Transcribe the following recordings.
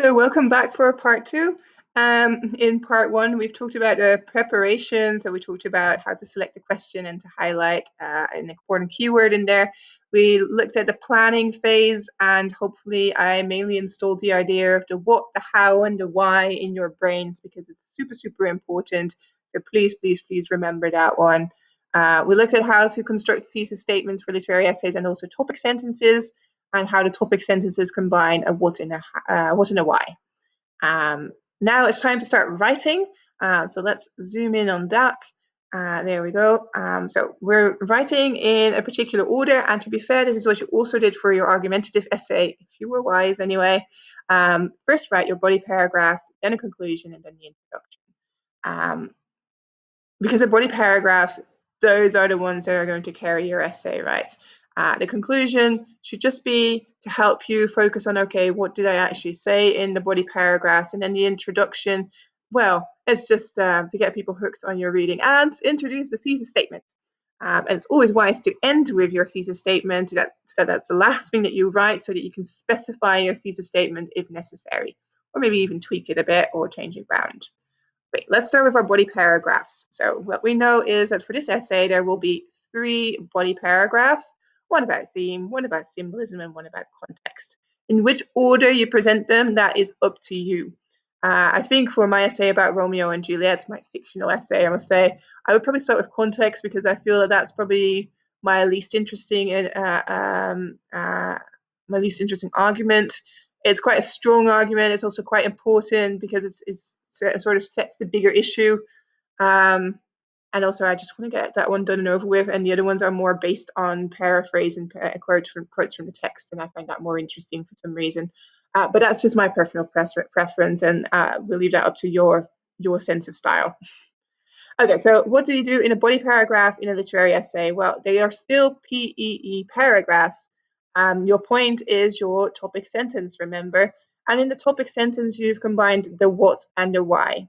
So welcome back for part two. In part one, we've talked about preparation. So we talked about how to select a question and to highlight an important keyword in there. We looked at the planning phase, and hopefully I mainly installed the idea of the what, the how, and the why in your brains because it's super, super important. So please, please, please remember that one. We looked at how to construct thesis statements for literary essays and also topic sentences, and how the topic sentences combine a what and a why. Now it's time to start writing. So let's zoom in on that. There we go. So we're writing in a particular order, and to be fair, this is what you also did for your argumentative essay, if you were wise anyway. First write your body paragraphs, then a conclusion, and then the introduction. Because the body paragraphs, those are the ones that are going to carry your essay, right? The conclusion should just be to help you focus on, okay, what did I actually say in the body paragraphs? And then the introduction, well, it's just to get people hooked on your reading and introduce the thesis statement. And it's always wise to end with your thesis statement. That's the last thing that you write so that you can specify your thesis statement if necessary, or maybe even tweak it a bit or change it around. Wait, let's start with our body paragraphs. So what we know is that for this essay, there will be 3 body paragraphs, one about theme, one about symbolism, and one about context. In which order you present them, that is up to you. I think for my essay about Romeo and Juliet, my fictional essay, I must say, I would probably start with context because I feel that that's probably my least interesting argument. It's quite a strong argument. It's also quite important because it sort of sets the bigger issue. And also, I just want to get that one done and over with. And the other ones are more based on paraphrase and quotes from the text. And I find that more interesting for some reason. But that's just my personal preference. And we'll leave that up to your sense of style. Okay, so what do you do in a body paragraph in a literary essay? Well, they are still PEE paragraphs. Your point is your topic sentence, remember? And in the topic sentence, you've combined the what and the why.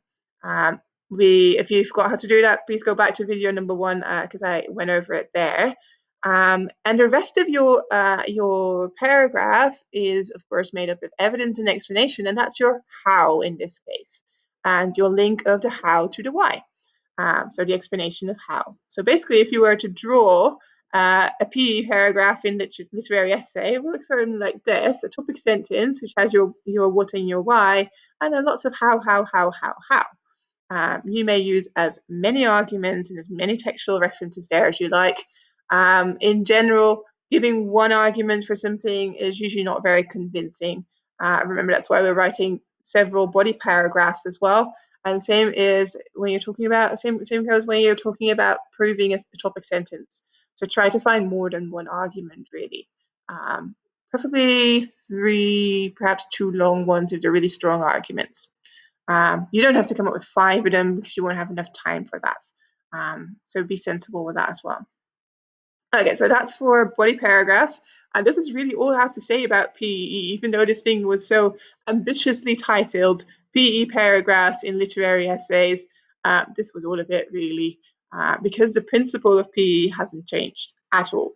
If you forgot how to do that, please go back to video number 1 because I went over it there. And the rest of your paragraph is, of course, made up of evidence and explanation, and that's your how in this case, and your link of the how to the why. So the explanation of how. So basically, if you were to draw a PE paragraph in literary essay, it will look something like this: a topic sentence which has your what and your why, and then lots of how. You may use as many arguments and as many textual references there as you like. In general, giving one argument for something is usually not very convincing. Remember, that's why we're writing several body paragraphs as well. And same is when you're talking about same goes when you're talking about proving a topic sentence. So try to find more than one argument, really. Preferably 3, perhaps 2 long ones if they're really strong arguments. You don't have to come up with 5 of them because you won't have enough time for that. So be sensible with that as well. Okay, so that's for body paragraphs. And this is really all I have to say about PE, even though this thing was so ambitiously titled PE paragraphs in literary essays. This was all of it, really, because the principle of PE hasn't changed at all.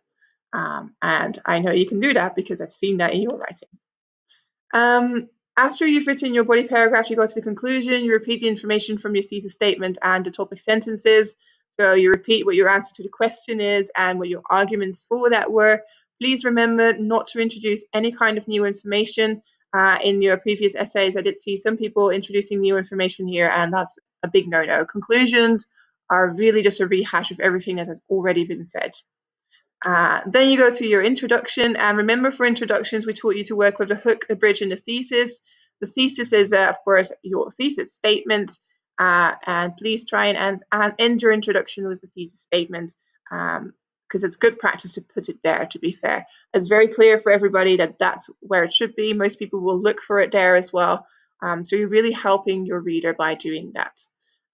And I know you can do that because I've seen that in your writing. After you've written your body paragraph, you go to the conclusion, you repeat the information from your thesis statement and the topic sentences. So you repeat what your answer to the question is and what your arguments for that were. Please remember not to introduce any kind of new information in your previous essays. I did see some people introducing new information here, and that's a big no-no. Conclusions are really just a rehash of everything that has already been said. Then you go to your introduction, and remember, for introductions, we taught you to work with the hook, the bridge, and the thesis. The thesis is, of course, your thesis statement, and please try and end your introduction with the thesis statement, because it's good practice to put it there, to be fair. It's very clear for everybody that that's where it should be. Most people will look for it there as well. So you're really helping your reader by doing that.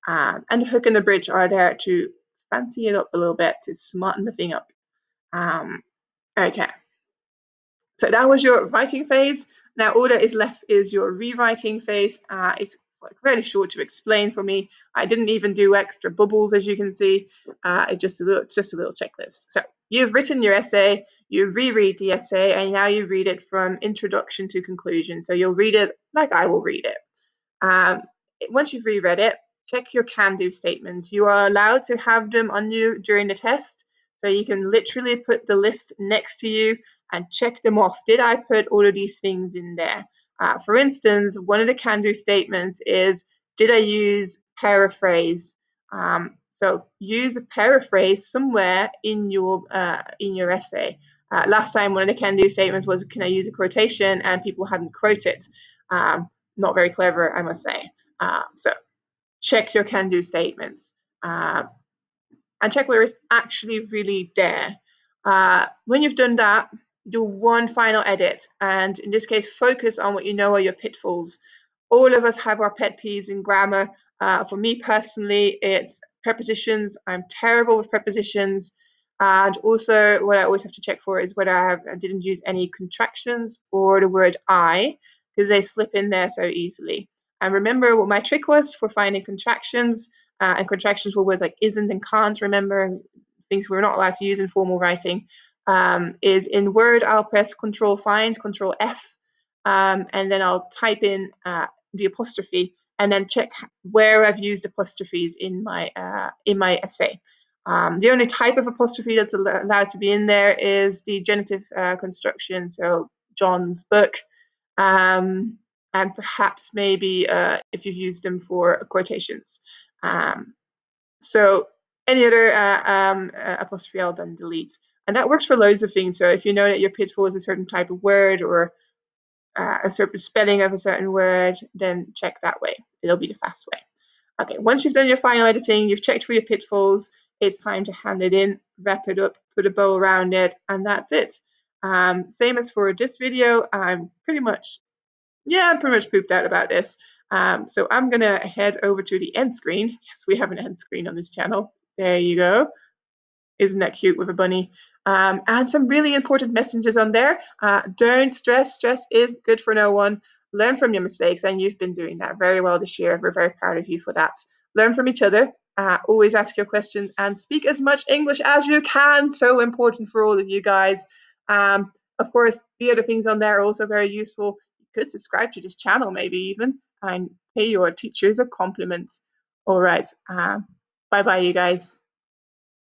And the hook and the bridge are there to fancy it up a little bit, to smarten the thing up. Okay, so that was your writing phase. Now all that is left is your rewriting phase. It's really short to explain for me. I didn't even do extra bubbles, as you can see. It's just a little checklist. So you've written your essay, you reread the essay, and now you read it from introduction to conclusion. So you'll read it like I will read it. Once you've reread it, check your can-do statements. You are allowed to have them on you during the test, so you can literally put the list next to you and check them off. Did I put all of these things in there? For instance, one of the can-do statements is, did I use paraphrase? So use a paraphrase somewhere in your essay. Last time, one of the can-do statements was, can I use a quotation? And people hadn't quoted. Not very clever, I must say. So check your can-do statements and check whether it's actually really there. When you've done that, do one final edit, and in this case, focus on what you know are your pitfalls. All of us have our pet peeves in grammar. For me personally, it's prepositions. I'm terrible with prepositions. And also, what I always have to check for is whether I didn't use any contractions or the word I, because they slip in there so easily. And remember what my trick was for finding contractions, and contractions were words like isn't and can't. Remember, things we're not allowed to use in formal writing. Is in Word, I'll press Control Find, Control F, and then I'll type in the apostrophe, and then check where I've used apostrophes in my essay. The only type of apostrophe that's allowed to be in there is the genitive construction, so John's book, and perhaps maybe if you've used them for quotations. So any other apostrophe I'll then delete. And that works for loads of things. So if you know that your pitfall is a certain type of word or a certain spelling of a certain word, then check that way. It'll be the fast way. Okay, once you've done your final editing, you've checked for your pitfalls, it's time to hand it in, wrap it up, put a bow around it, and that's it. Same as for this video, I'm pretty much pooped out about this. So I'm going to head over to the end screen. Yes, we have an end screen on this channel. There you go. Isn't that cute with a bunny? And some really important messages on there. Don't stress. Stress is good for no one. Learn from your mistakes, and you've been doing that very well this year. We're very proud of you for that. Learn from each other. Always ask your questions and speak as much English as you can. So important for all of you guys. Of course, the other things on there are also very useful. You could subscribe to this channel, maybe even, and pay your teachers a compliment. All right. Bye-bye, you guys.